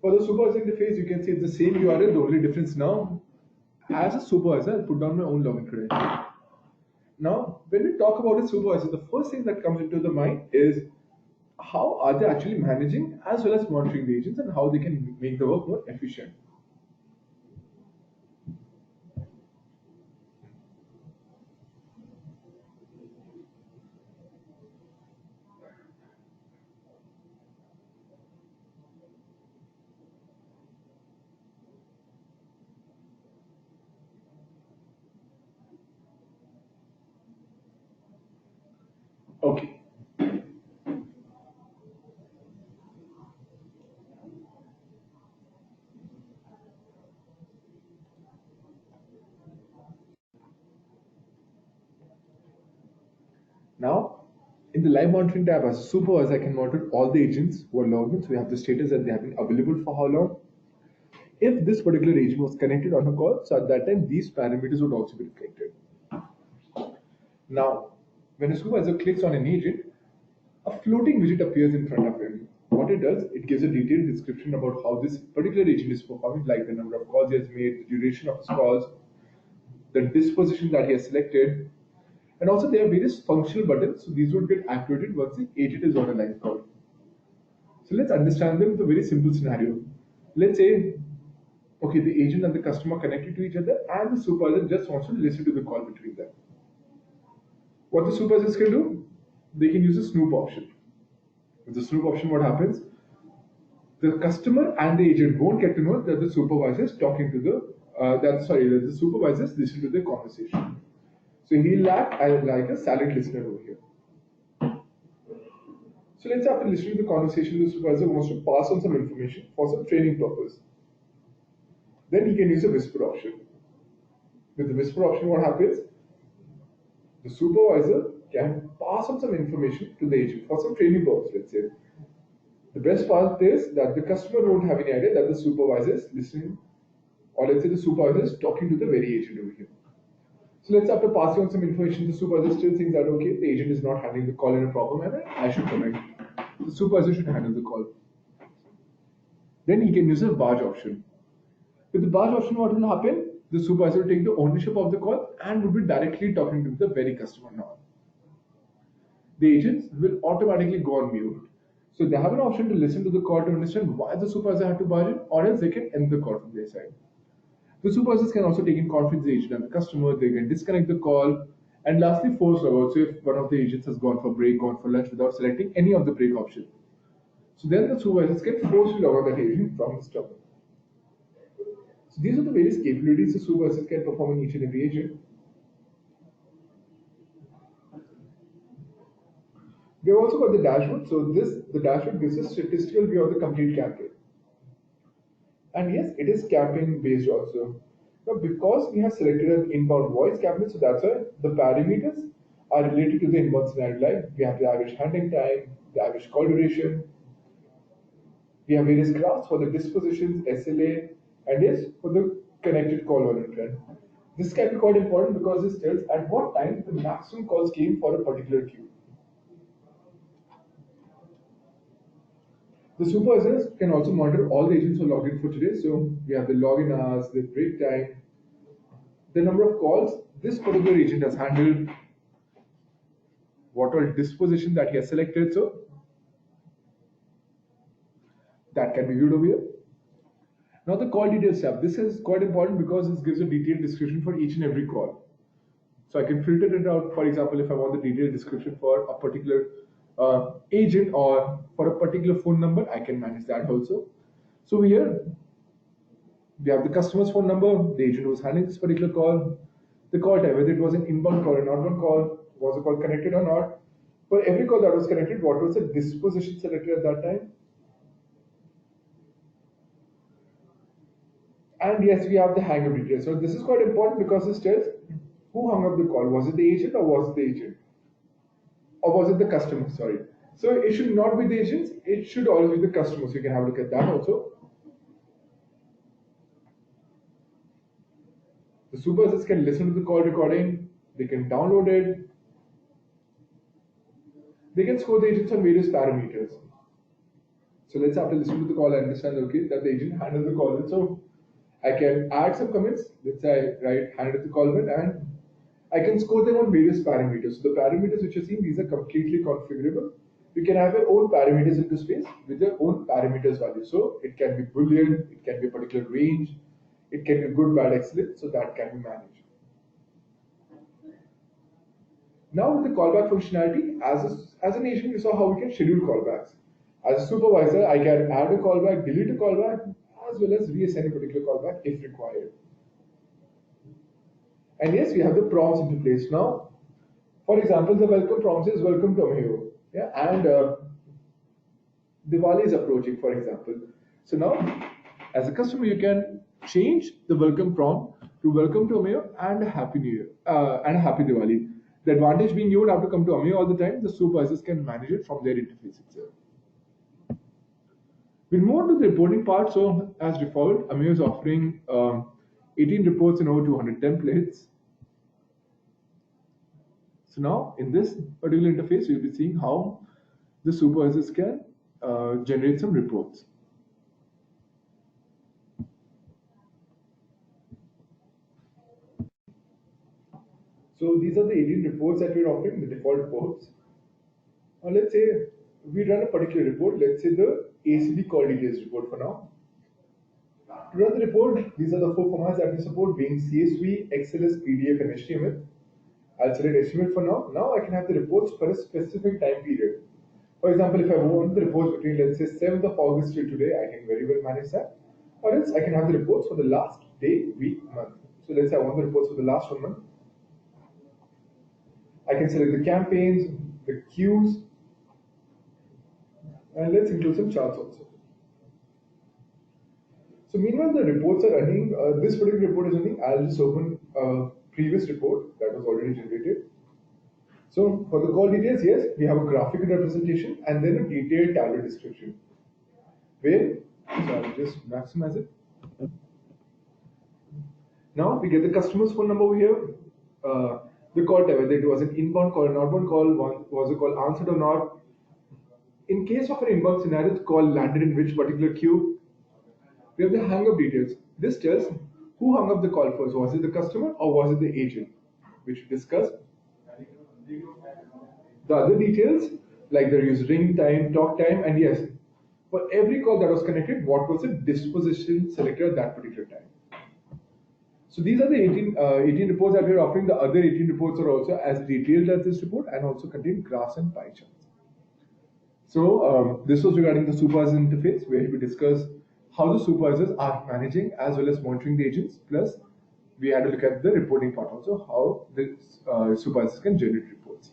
For the supervisor interface, you can see it's the same URL. The only difference now, as a supervisor, I'll put down my own login credential. Now, when we talk about a supervisor, the first thing that comes into the mind is how are they actually managing as well as monitoring the agents and how they can make the work more efficient. Okay. Now, in the live monitoring tab, as a supervisor, I can monitor all the agents who are logged in. So we have the status that they have been available for how long. If this particular agent was connected on a call, so at that time, these parameters would also be reflected. Now, when a supervisor clicks on an agent, a floating widget appears in front of him. What it does, it gives a detailed description about how this particular agent is performing, like the number of calls he has made, the duration of his calls, the disposition that he has selected, and also there are various functional buttons. So these would get activated once the agent is on a live call. So let's understand them with a very simple scenario. Let's say, okay, the agent and the customer connected to each other, and the supervisor just wants to listen to the call between them. What the supervisors can do, they can use the snoop option. With the snoop option, what happens? The customer and the agent won't get to know that the supervisor is talking to that the supervisors listen to the conversation. So he'll act as like a silent listener over here. So let's say after listening to the conversation, the supervisor wants to pass on some information for some training purpose. Then he can use a whisper option. With the whisper option, what happens? The supervisor can pass on some information to the agent for some training purpose, let's say. The best part is that the customer won't have any idea that the supervisor is listening, or let's say the supervisor is talking to the very agent over here. So let's say after passing on some information, the supervisor still thinks that okay, the agent is not handling the call in a proper manner, I should comment. The supervisor should handle the call. Then he can use a barge option. With the barge option, what will happen? The supervisor will take the ownership of the call and will be directly talking to the very customer now. The agents will automatically go on mute. So they have an option to listen to the call to understand why the supervisor had to barge in, or else they can end the call from their side. The supervisors can also take in conference the agent and the customer, they can disconnect the call, and lastly force logout. So if one of the agents has gone for break, gone for lunch without selecting any of the break option. So then the supervisors can force to log out that agent from the stop. So these are the various capabilities the supervisors can perform in each and every agent. We have also got the dashboard. So the dashboard gives a statistical view of the complete campaign. And yes, it is campaign based also. Now, because we have selected an inbound voice campaign, so that's why the parameters are related to the inbound scenario. Like we have the average handling time, the average call duration. We have various graphs for the dispositions, SLA, and yes, for the connected call volume trend. This can be quite important because this tells at what time the maximum calls came for a particular queue. The supervisors can also monitor all the agents who log in for today. So we have the login hours, the break time, the number of calls this particular agent has handled, what all disposition that he has selected. So that can be viewed over here. Now the call details tab. This is quite important because this gives a detailed description for each and every call. So I can filter it out. For example, if I want the detailed description for a particular agent or for a particular phone number, I can manage that also. So here we have the customer's phone number, the agent who was handling this particular call, the call type, whether it was an inbound call or an outbound call, was the call connected or not. For every call that was connected, what was the disposition selected at that time? And yes, we have the hang up details. So this is quite important because this tells who hung up the call. Was it the agent or was it the agent? Or was it the customer? Sorry. So it should not be the agents, it should always be the customer. So you can have a look at that also. The supervisors can listen to the call recording, they can download it, they can score the agents on various parameters. So let's after listening to the call, I understand okay that the agent handled the call. So I can add some comments. Let's say I write handled the call well, and I can score them on various parameters. So the parameters which you're seeing, these are completely configurable. You can have your own parameters in this space with your own parameters value. So it can be Boolean, it can be a particular range, it can be good, bad, excellent. So that can be managed. Now with the callback functionality, as an agent, you saw how we can schedule callbacks. As a supervisor, I can add a callback, delete a callback, as well as reassign a particular callback if required. And yes, we have the prompts into place now. For example, the welcome prompt is welcome to Ameo. Yeah, and Diwali is approaching, for example. So now, as a customer, you can change the welcome prompt to welcome to Ameo and Happy New Year and Happy Diwali. The advantage being you would have to come to Ameo all the time. The supervisors can manage it from their interface itself. We'll move on to the reporting part. So as default, Ameo is offering 18 reports in over 200 templates. So now in this particular interface, you'll be seeing how the supervisors can generate some reports. So these are the 18 reports that we're offering, the default reports. Now let's say we run a particular report, let's say the ACD call details report for now. To run the report, these are the four formats that we support being CSV, XLS, PDF, and HTML. I'll select HTML for now. Now I can have the reports for a specific time period. For example, if I want the reports between, let's say, 7th of August till today, I can very well manage that. Or else I can have the reports for the last day, week, month. So let's say I want the reports for the last 1 month. I can select the campaigns, the queues, and let's include some charts also. So meanwhile, the reports are running. This particular report is running. I'll just open a previous report that was already generated. So for the call details, yes, we have a graphical representation and then a detailed tablet description. Where, so I'll just maximize it. Now we get the customer's phone number over here. The call type, whether it was an inbound call, an outbound call, was the call answered or not. In case of an inbound scenario, the call landed in which particular queue. We have the hang up details. This tells who hung up the call first. Was it the customer or was it the agent, which we discussed. The other details, like the use ring time, talk time, and yes, for every call that was connected, what was the disposition selected at that particular time. So these are the 18 reports that we are offering. The other 18 reports are also as detailed as this report and also contain graphs and pie charts. So this was regarding the supervisor interface, where we discussed how the supervisors are managing as well as monitoring the agents. Plus, we had to look at the reporting part also, how the supervisors can generate reports.